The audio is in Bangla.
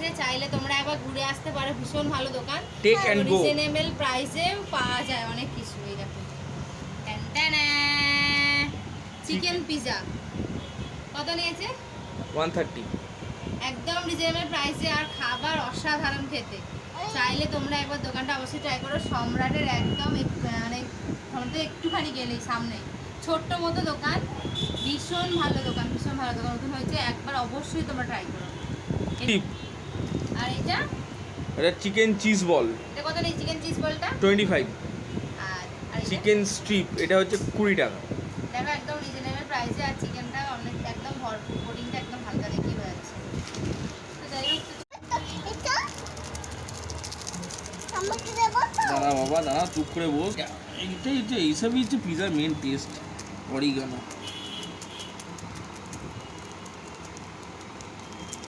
আছে, চাইলে তোমরা একবার ঘুরে আসতে পারো। ভীষণ ভালো দোকান, টেক এন্ড গো। রিজনেবল প্রাইসে পাওয়া যায় অনেক কিছু। এই দেখো চিকেন পিজা কত নিয়েছে? 130। একদম রিজনেবল প্রাইসে, আর খাবার অসাধারণ খেতে। চাইলে তোমরা একবার দোকানটা অবশ্যই ট্রাই করো। সম্রাটের একদম মানে একটুখানি গেলেই সামনে ছোট্ট মতো দোকান, ভীষণ ভালো দোকান, ভীষণ ভালো দোকান। নতুন হয়েছে, একবার অবশ্যই তোমরা ট্রাই করো। টিপ। আর এটা চিকেন চিজ বল, এটা কত নেই? চিকেন চিজ বলটা 25। আর চিকেন স্ট্রিপ এটা হচ্ছে 20 টাকা। দেখো একদম রিজনেবল প্রাইসে, আর চিকেনটা অনেক একদম ভরপুর, কোটিংটা একদম হালকা দেখি হয়ে যাচ্ছে। তো যাই হোক, দাঁড়া বাবা দাঁড়া, চুপ করে বস। এইসবই হচ্ছে পিজার মেন টেস্ট, অরিগানো।